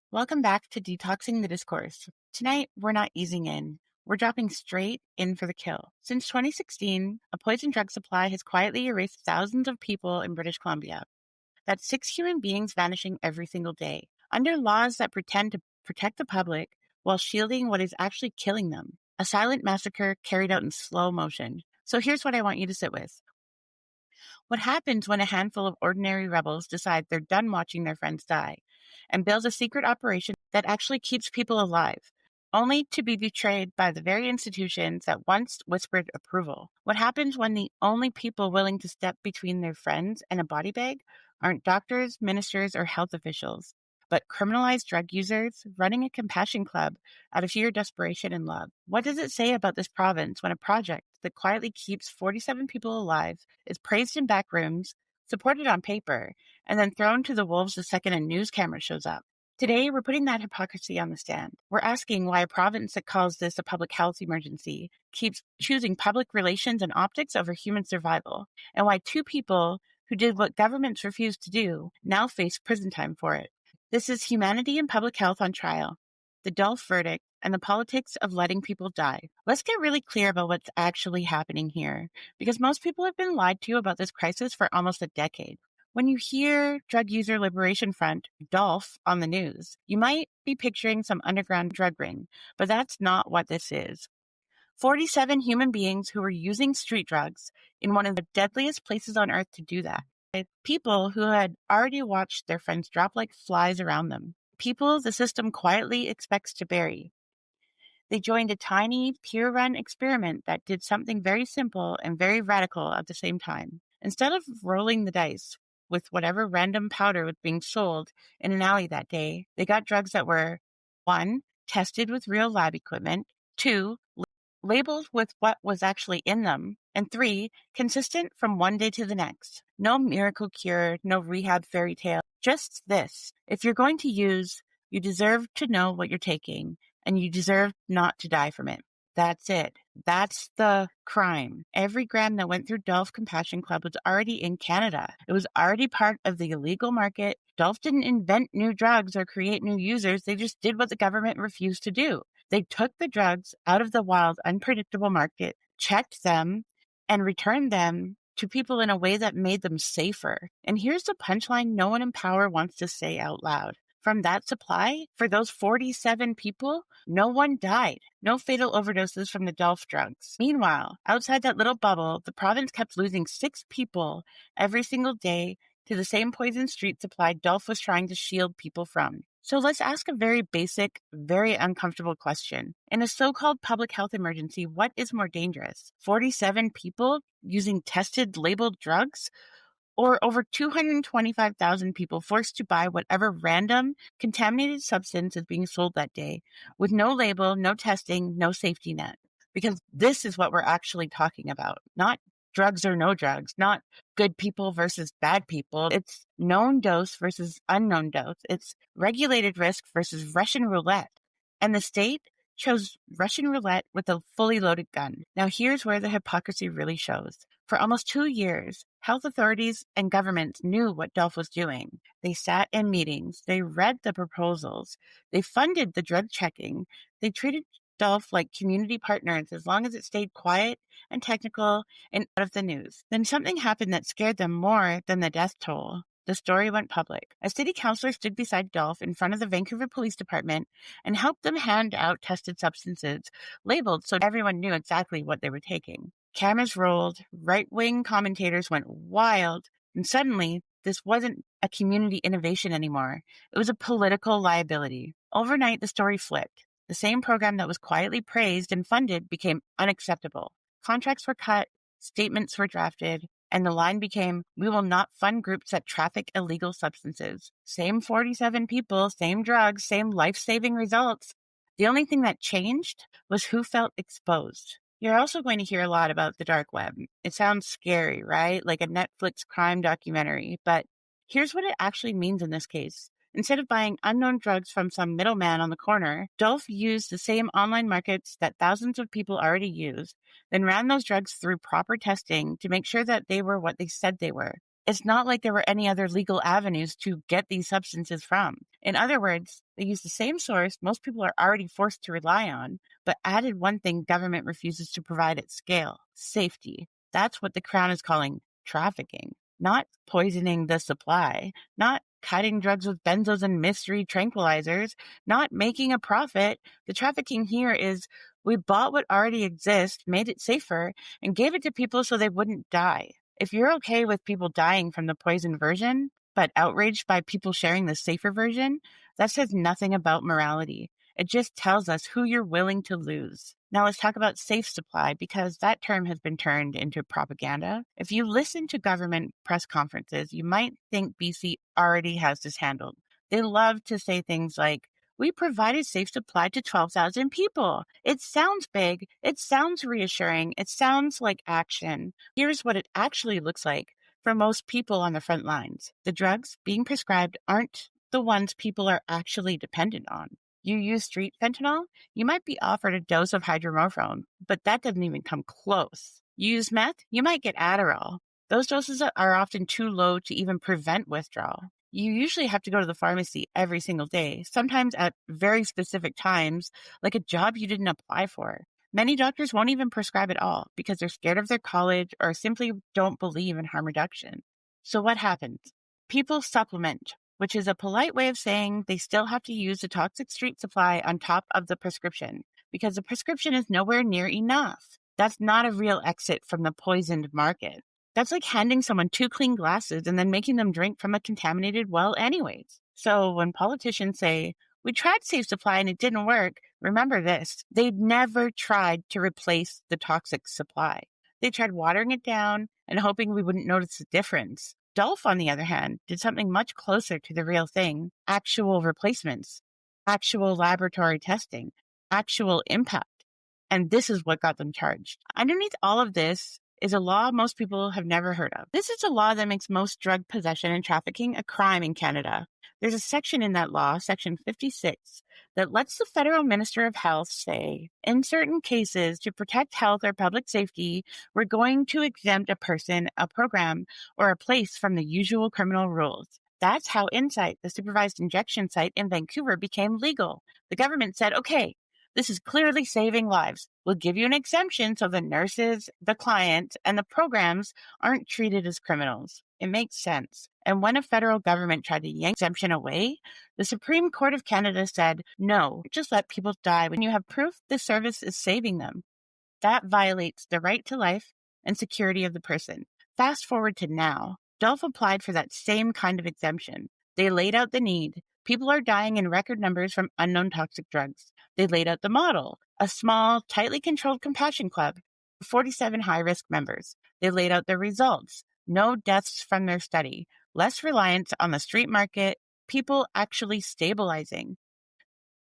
Welcome back to Detoxing the Discourse. Tonight, we're not easing in. We're dropping straight in for the kill. Since 2016, a poison drug supply has quietly erased thousands of people in British Columbia. That's 6 human beings vanishing every single day, under laws that pretend to protect the public while shielding what is actually killing them. A silent massacre carried out in slow motion. So here's what I want you to sit with. What happens when a handful of ordinary rebels decide they're done watching their friends die and build a secret operation that actually keeps people alive, only to be betrayed by the very institutions that once whispered approval? What happens when the only people willing to step between their friends and a body bag aren't doctors, ministers, or health officials, but criminalized drug users running a compassion club out of sheer desperation and love? What does it say about this province when a project that quietly keeps 47 people alive is praised in back rooms, supported on paper, and then thrown to the wolves the second a news camera shows up? Today, we're putting that hypocrisy on the stand. We're asking why a province that calls this a public health emergency keeps choosing public relations and optics over human survival, and why 2 people who did what governments refused to do now face prison time for it. This is humanity and public health on trial, the DULF verdict, and the politics of letting people die. Let's get really clear about what's actually happening here, because most people have been lied to about this crisis for almost a decade. When you hear Drug User Liberation Front, DULF, on the news, you might be picturing some underground drug ring, but that's not what this is. 47 human beings who were using street drugs in one of the deadliest places on earth to do that. People who had already watched their friends drop like flies around them. People the system quietly expects to bury. They joined a tiny, peer-run experiment that did something very simple and very radical at the same time. Instead of rolling the dice with whatever random powder was being sold in an alley that day, they got drugs that were 1. Tested with real lab equipment, 2. Labeled with what was actually in them, and 3. Consistent from one day to the next. No miracle cure, no rehab fairy tale, just this. If you're going to use, you deserve to know what you're taking, and you deserve not to die from it. That's it. That's the crime. Every gram that went through DULF Compassion Club was already in Canada. It was already part of the illegal market. DULF didn't invent new drugs or create new users. They just did what the government refused to do. They took the drugs out of the wild, unpredictable market, checked them, and returned them to people in a way that made them safer. And here's the punchline no one in power wants to say out loud. From that supply, for those 47 people, no one died. No fatal overdoses from the DULF drugs. Meanwhile, outside that little bubble, the province kept losing 6 people every single day to the same poison street supply DULF was trying to shield people from. So let's ask a very basic, very uncomfortable question. In a so-called public health emergency, what is more dangerous? 47 people using tested, labeled drugs? Or over 225,000 people forced to buy whatever random contaminated substance is being sold that day with no label, no testing, no safety net? Because this is what we're actually talking about, not drugs or no drugs, not good people versus bad people. It's known dose versus unknown dose. It's regulated risk versus Russian roulette. And the state chose Russian roulette with a fully loaded gun. Now here's where the hypocrisy really shows. For almost 2 years, health authorities and governments knew what DULF was doing. They sat in meetings. They read the proposals. They funded the drug checking. They treated DULF like community partners as long as it stayed quiet and technical and out of the news. Then something happened that scared them more than the death toll. The story went public. A city councillor stood beside DULF in front of the Vancouver Police Department and helped them hand out tested substances labeled so everyone knew exactly what they were taking. Cameras rolled, right-wing commentators went wild, and suddenly, this wasn't a community innovation anymore. It was a political liability. Overnight, the story flipped. The same program that was quietly praised and funded became unacceptable. Contracts were cut, statements were drafted, and the line became, we will not fund groups that traffic illegal substances. Same 47 people, same drugs, same life-saving results. The only thing that changed was who felt exposed. You're also going to hear a lot about the dark web. It sounds scary, right? Like a Netflix crime documentary. But here's what it actually means in this case. Instead of buying unknown drugs from some middleman on the corner, DULF used the same online markets that thousands of people already used, then ran those drugs through proper testing to make sure that they were what they said they were. It's not like there were any other legal avenues to get these substances from. In other words, they use the same source most people are already forced to rely on, but added one thing government refuses to provide at scale: safety. That's what the Crown is calling trafficking, not poisoning the supply, not cutting drugs with benzos and mystery tranquilizers, not making a profit. The trafficking here is we bought what already exists, made it safer, and gave it to people so they wouldn't die. If you're okay with people dying from the poison version, but outraged by people sharing the safer version, that says nothing about morality. It just tells us who you're willing to lose. Now let's talk about safe supply, because that term has been turned into propaganda. If you listen to government press conferences, you might think BC already has this handled. They love to say things like, we provided safe supply to 12,000 people. It sounds big. It sounds reassuring. It sounds like action. Here's what it actually looks like for most people on the front lines. The drugs being prescribed aren't the ones people are actually dependent on. You use street fentanyl, you might be offered a dose of hydromorphone, but that doesn't even come close. You use meth, you might get Adderall. Those doses are often too low to even prevent withdrawal. You usually have to go to the pharmacy every single day, sometimes at very specific times, like a job you didn't apply for. Many doctors won't even prescribe at all because they're scared of their college or simply don't believe in harm reduction. So what happens? People supplement, which is a polite way of saying they still have to use the toxic street supply on top of the prescription because the prescription is nowhere near enough. That's not a real exit from the poisoned market. That's like handing someone 2 clean glasses and then making them drink from a contaminated well anyways. So when politicians say, we tried safe supply and it didn't work, remember this: they never tried to replace the toxic supply. They tried watering it down and hoping we wouldn't notice the difference. DULF, on the other hand, did something much closer to the real thing: actual replacements, actual laboratory testing, actual impact. And this is what got them charged. Underneath all of this is a law most people have never heard of. This is a law that makes most drug possession and trafficking a crime in Canada. There's a section in that law, Section 56, that lets the federal minister of health say, in certain cases, to protect health or public safety, we're going to exempt a person, a program, or a place from the usual criminal rules. That's how Insight, the supervised injection site in Vancouver, became legal. The government said, okay, this is clearly saving lives. We'll give you an exemption so the nurses, the client, and the programs aren't treated as criminals. It makes sense. And when a federal government tried to yank exemption away, the Supreme Court of Canada said, no, just let people die when you have proof the service is saving them. That violates the right to life and security of the person. Fast forward to now. DULF applied for that same kind of exemption. They laid out the need. People are dying in record numbers from unknown toxic drugs. They laid out the model: a small, tightly controlled compassion club, 47 high-risk members. They laid out the results: no deaths from their study, less reliance on the street market, people actually stabilizing.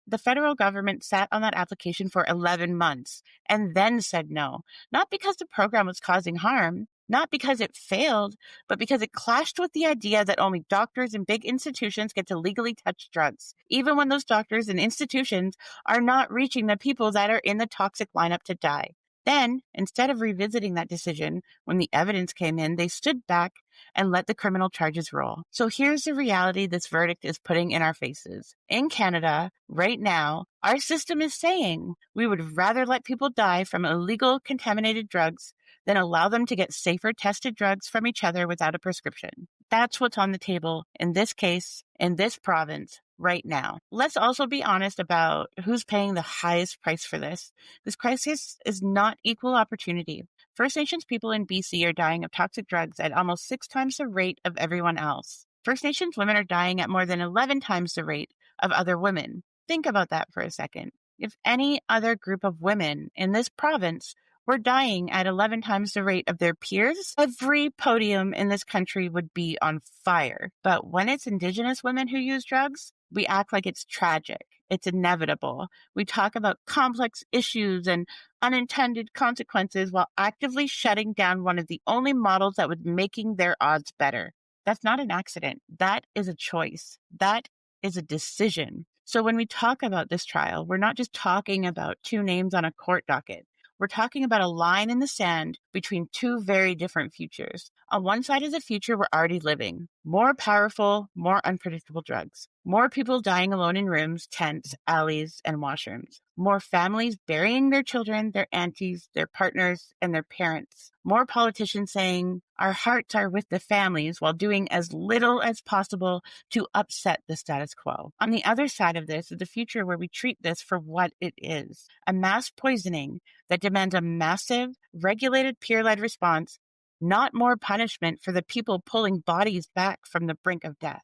The federal government sat on that application for 11 months and then said no, not because the program was causing harm, not because it failed, but because it clashed with the idea that only doctors and big institutions get to legally touch drugs, even when those doctors and institutions are not reaching the people that are in the toxic lineup to die. Then, instead of revisiting that decision when the evidence came in, they stood back and let the criminal charges roll. So here's the reality this verdict is putting in our faces. In Canada, right now, our system is saying we would rather let people die from illegal contaminated drugs than allow them to get safer tested drugs from each other without a prescription. That's what's on the table in this case, in this province, right now. Let's also be honest about who's paying the highest price for this. This crisis is not equal opportunity. First Nations people in BC are dying of toxic drugs at almost 6 times the rate of everyone else. First Nations women are dying at more than 11 times the rate of other women. Think about that for a second. If any other group of women in this province were dying at 11 times the rate of their peers, every podium in this country would be on fire. But when it's Indigenous women who use drugs, we act like it's tragic. It's inevitable. We talk about complex issues and unintended consequences while actively shutting down one of the only models that was making their odds better. That's not an accident. That is a choice. That is a decision. So when we talk about this trial, we're not just talking about 2 names on a court docket. We're talking about a line in the sand between two very different futures. On one side is a future we're already living. More powerful, more unpredictable drugs. More people dying alone in rooms, tents, alleys, and washrooms. More families burying their children, their aunties, their partners, and their parents. More politicians saying, our hearts are with the families while doing as little as possible to upset the status quo. On the other side of this is the future where we treat this for what it is, a mass poisoning that demands a massive, regulated, peer-led response, not more punishment for the people pulling bodies back from the brink of death.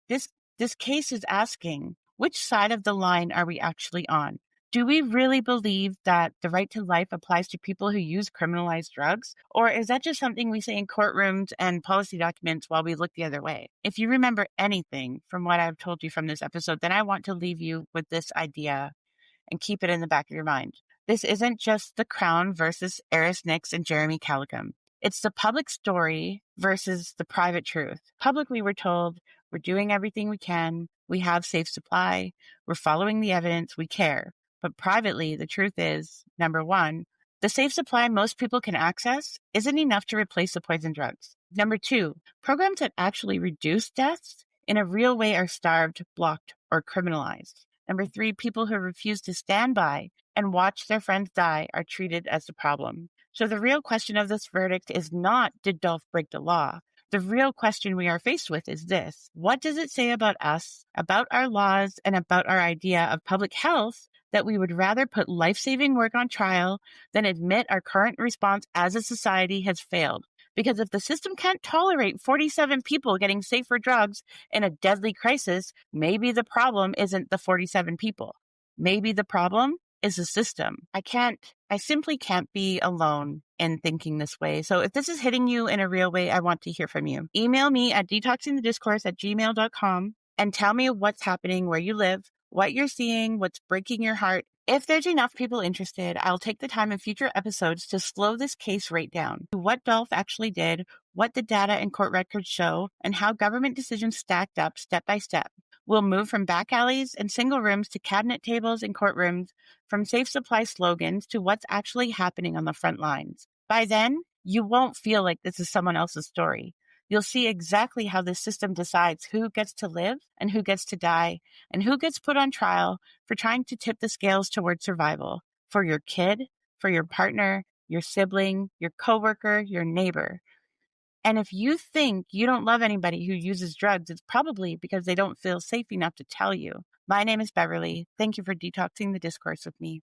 This case is asking, which side of the line are we actually on? Do we really believe that the right to life applies to people who use criminalized drugs? Or is that just something we say in courtrooms and policy documents while we look the other way? If you remember anything from what I've told you from this episode, then I want to leave you with this idea and keep it in the back of your mind. This isn't just the Crown versus Eris Nix and Jeremy Callicum. It's the public story versus the private truth. Publicly, we're told we're doing everything we can. We have safe supply. We're following the evidence. We care. But privately, the truth is, number one, the safe supply most people can access isn't enough to replace the poison drugs. Number two, programs that actually reduce deaths in a real way are starved, blocked, or criminalized. Number three, people who refuse to stand by and watch their friends die are treated as the problem. So the real question of this verdict is not, did DULF break the law? The real question we are faced with is this: what does it say about us, about our laws, and about our idea of public health that we would rather put life-saving work on trial than admit our current response as a society has failed? Because if the system can't tolerate 47 people getting safer drugs in a deadly crisis, maybe the problem isn't the 47 people. Maybe the problem is the system. I simply can't be alone in thinking this way. So if this is hitting you in a real way, I want to hear from you. Email me at detoxingthediscourse@gmail.com and tell me what's happening where you live, what you're seeing, what's breaking your heart. If there's enough people interested, I'll take the time in future episodes to slow this case right down to what DULF actually did, what the data and court records show, and how government decisions stacked up step by step. We'll move from back alleys and single rooms to cabinet tables and courtrooms, from safe supply slogans to what's actually happening on the front lines. By then, you won't feel like this is someone else's story. You'll see exactly how this system decides who gets to live and who gets to die, and who gets put on trial for trying to tip the scales toward survival for your kid, for your partner, your sibling, your coworker, your neighbor. And if you think you don't love anybody who uses drugs, it's probably because they don't feel safe enough to tell you. My name is Beverly. Thank you for detoxing the discourse with me.